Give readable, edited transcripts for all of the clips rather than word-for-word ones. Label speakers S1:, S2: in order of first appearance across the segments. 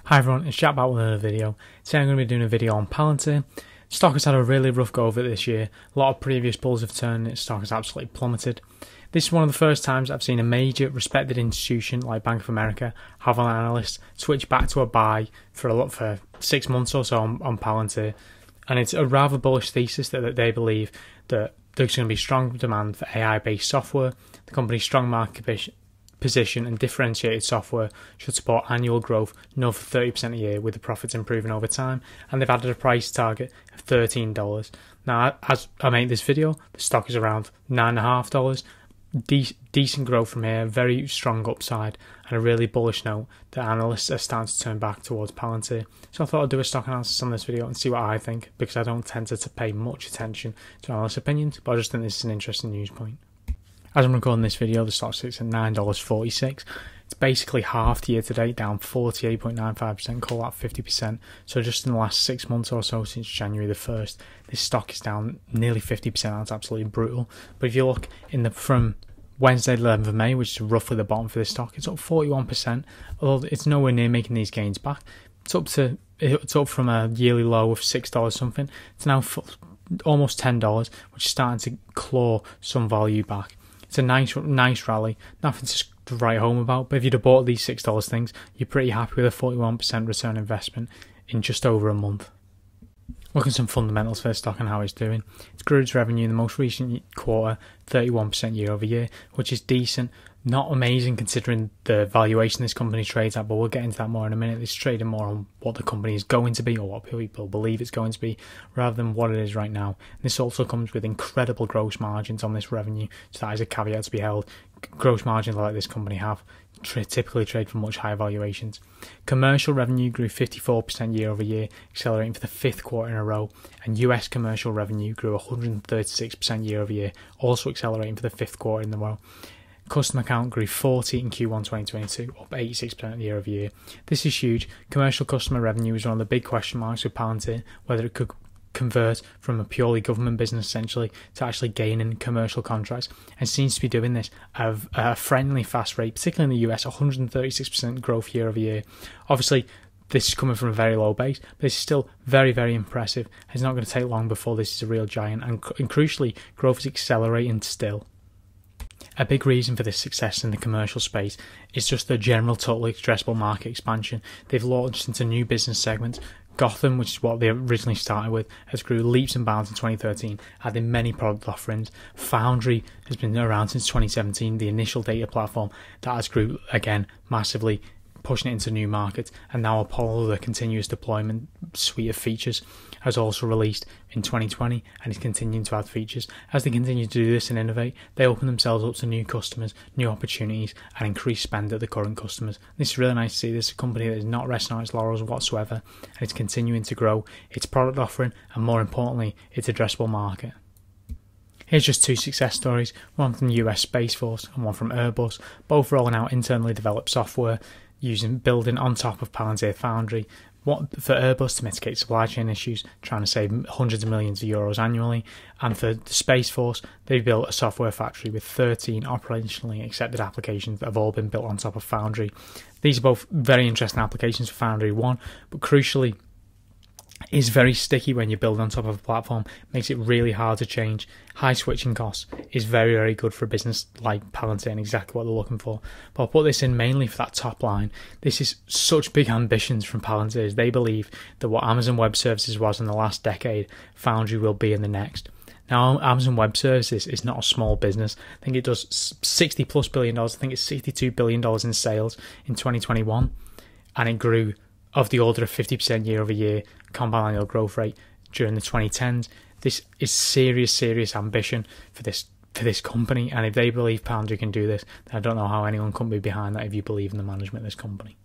S1: Hi everyone, it's Jack back with another video. Today I'm going to be doing a video on Palantir. Stock has had a really rough go of it this year. A lot of previous bulls have turned, its stock has absolutely plummeted. This is one of the first times I've seen a major respected institution like Bank of America have an analyst switch back to a buy for 6 months or so on Palantir. And it's a rather bullish thesis that they believe that there's going to be strong demand for AI-based software. The company's strong market position and differentiated software should support annual growth north of 30% a year, with the profits improving over time, and they've added a price target of $13. Now, as I make this video, the stock is around $9.50. Decent growth from here, very strong upside, and a really bullish note that analysts are starting to turn back towards Palantir. So I thought I'd do a stock analysis on this video and see what I think, because I don't tend to pay much attention to analyst opinions, but I just think this is an interesting news point. As I'm recording this video, the stock sits at $9.46. It's basically half the year to date, down 48.95%, call that 50%. So just in the last 6 months or so, since January the 1st, this stock is down nearly 50%. That's absolutely brutal. But if you look from Wednesday the 11th of May, which is roughly the bottom for this stock, it's up 41%, although it's nowhere near making these gains back. It's up from a yearly low of $6 something. It's now almost $10, which is starting to claw some value back. It's a nice rally, nothing to write home about, but if you'd have bought these $6 things, you're pretty happy with a 41% return on investment in just over a month. Looking at some fundamentals for the stock and how it's doing. It's grew its revenue in the most recent quarter 31% year over year, which is decent. Not amazing considering the valuation this company trades at, but we'll get into that more in a minute. It's trading more on what the company is going to be, or what people believe it's going to be, rather than what it is right now. And this also comes with incredible gross margins on this revenue, so that is a caveat to be held. Gross margins like this company have typically trade for much higher valuations. Commercial revenue grew 54% year over year, accelerating for the 5th quarter in a row, and US commercial revenue grew 136% year over year, also accelerating for the 5th quarter in a row. Customer count grew 40 in Q1 2022, up 86% year over year. This is huge. Commercial customer revenue was one of the big question marks with Palantir, whether it could convert from a purely government business essentially to actually gaining commercial contracts, and seems to be doing this at a friendly fast rate, particularly in the US, 136% growth year over year. Obviously, this is coming from a very low base, but it's still very, very impressive. It's not going to take long before this is a real giant, and crucially, growth is accelerating still. A big reason for this success in the commercial space is just the general total addressable market expansion. They've launched into new business segments. Gotham, which is what they originally started with, has grew leaps and bounds in 2013, adding many product offerings. Foundry has been around since 2017, the initial data platform that has grew again massively, pushing it into new markets, and now Apollo, the continuous deployment suite of features, has also released in 2020 and is continuing to add features. As they continue to do this and innovate, they open themselves up to new customers, new opportunities, and increase spend at the current customers. This is really nice to see. This is a company that is not resting on its laurels whatsoever, and it's continuing to grow its product offering and, more importantly, its addressable market. Here's just two success stories, one from the US Space Force and one from Airbus, both rolling out internally developed software building on top of Palantir Foundry. For Airbus to mitigate supply chain issues, trying to save hundreds of millions of euros annually, and for the Space Force, they built a software factory with 13 operationally accepted applications that have all been built on top of Foundry. These are both very interesting applications for Foundry 1, but crucially, is very sticky when you build on top of a platform, makes it really hard to change. High switching costs is very, very good for a business like Palantir and exactly what they're looking for. But I'll put this in mainly for that top line. This is such big ambitions from Palantir. They believe that what Amazon Web Services was in the last decade, Foundry will be in the next. Now, Amazon Web Services is not a small business. I think it does $60+ billion. I think it's $62 billion in sales in 2021, and it grew of the order of 50% year over year compound annual growth rate during the 2010s. This is serious ambition for this company, and if they believe Palantir can do this, then I don't know how anyone can be behind that if you believe in the management of this company.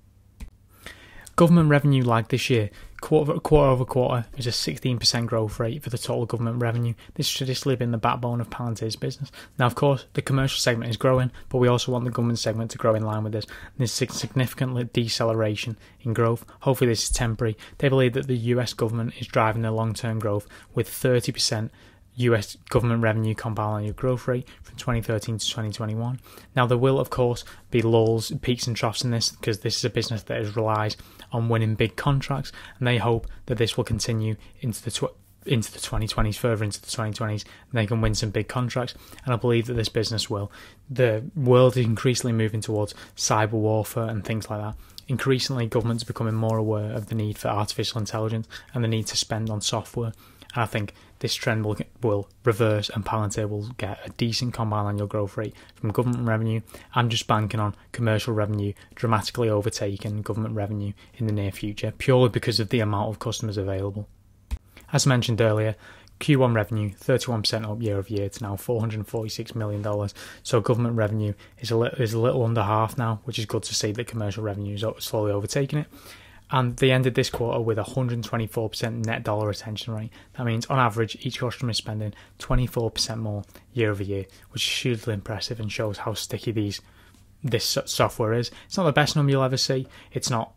S1: Government revenue lagged this year. Quarter over quarter is a 16% growth rate for the total government revenue. This has traditionally been the backbone of Palantir's business. Now, of course, the commercial segment is growing, but we also want the government segment to grow in line with this. There's a significant deceleration in growth. Hopefully this is temporary. They believe that the US government is driving their long-term growth with 30% US government revenue compound annual growth rate from 2013 to 2021. Now, there will, of course, be lulls, peaks and troughs in this, because this is a business that relies on winning big contracts, and they hope that this will continue into the 2020s, further into the 2020s, and they can win some big contracts, and I believe that this business will. The world is increasingly moving towards cyber warfare and things like that. Increasingly, governments are becoming more aware of the need for artificial intelligence and the need to spend on software, and I think this trend will reverse, and Palantir will get a decent compound annual growth rate from government revenue. I'm just banking on commercial revenue dramatically overtaking government revenue in the near future, purely because of the amount of customers available. As mentioned earlier, Q1 revenue 31% up year over year to now $446 million. So government revenue is a little under half now, which is good to see that commercial revenue is slowly overtaking it. And they ended this quarter with a 124% net dollar retention rate. That means on average each customer is spending 24% more year over year, which is hugely impressive and shows how sticky this software is. It's not the best number you'll ever see. It's not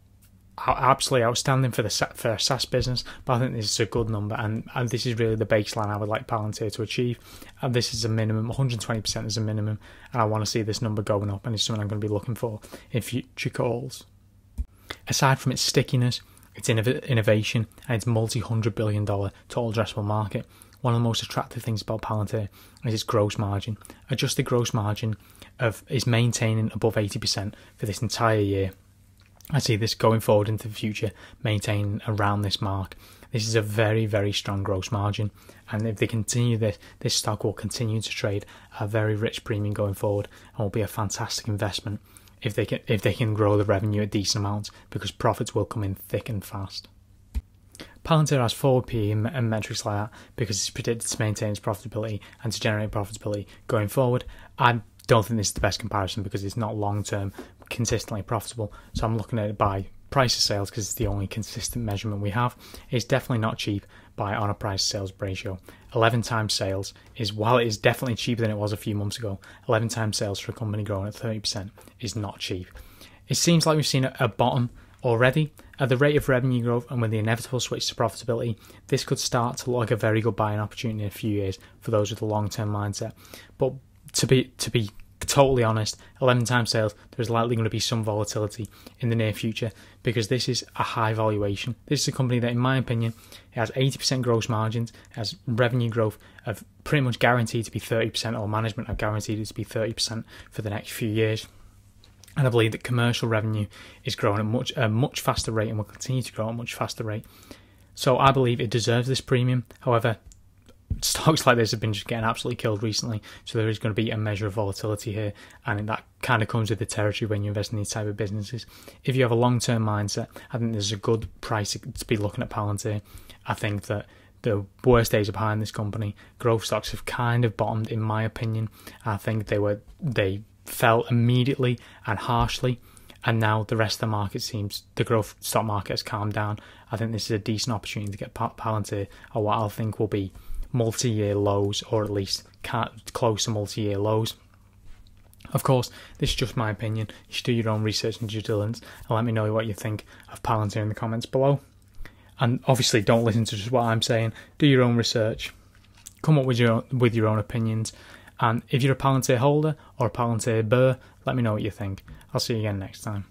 S1: absolutely outstanding for a SaaS business, but I think this is a good number, and this is really the baseline I would like Palantir to achieve. And this is a minimum, 120% is a minimum, and I want to see this number going up, and it's something I'm going to be looking for in future calls. Aside from its stickiness, its innovation, and its multi-$100 billion total addressable market, one of the most attractive things about Palantir is its gross margin. Adjusted gross margin is maintaining above 80% for this entire year. I see this going forward into the future, maintaining around this mark. This is a very, very strong gross margin, and if they continue this stock will continue to trade a very rich premium going forward, and will be a fantastic investment if they can grow the revenue a decent amount, because profits will come in thick and fast. Palantir has forward PE and metrics like that because it's predicted to maintain its profitability and to generate profitability going forward. I don't think this is the best comparison because it's not long-term consistently profitable, so I'm looking at it by price to sales because it's the only consistent measurement we have. It's definitely not cheap on a price to sales ratio. 11 times sales is, while it is definitely cheaper than it was a few months ago, 11 times sales for a company growing at 30% is not cheap. It seems like we've seen a bottom already at the rate of revenue growth, and with the inevitable switch to profitability, this could start to look like a very good buying opportunity in a few years for those with a long-term mindset. But to be totally honest, 11 times sales, there's likely going to be some volatility in the near future because this is a high valuation. This is a company that, in my opinion, has 80% gross margins, has revenue growth of pretty much guaranteed to be 30%, or management have guaranteed it to be 30% for the next few years. And I believe that commercial revenue is growing at a much faster rate and will continue to grow at a much faster rate. So I believe it deserves this premium. However, stocks like this have been just getting absolutely killed recently, so there is going to be a measure of volatility here, and that kind of comes with the territory when you invest in these type of businesses. If you have a long-term mindset, I think there's a good price to be looking at Palantir. I think that the worst days are behind this company. Growth stocks have kind of bottomed, in my opinion. I think they fell immediately and harshly, and now the rest of the market seems, the growth stock market has calmed down. I think this is a decent opportunity to get Palantir, or what I think will be multi-year lows, or at least close to multi-year lows. Of course, this is just my opinion. You should do your own research and due diligence, and let me know what you think of Palantir in the comments below. And obviously, don't listen to just what I'm saying. Do your own research. Come up with your own opinions. And if you're a Palantir holder or a Palantir bear, let me know what you think. I'll see you again next time.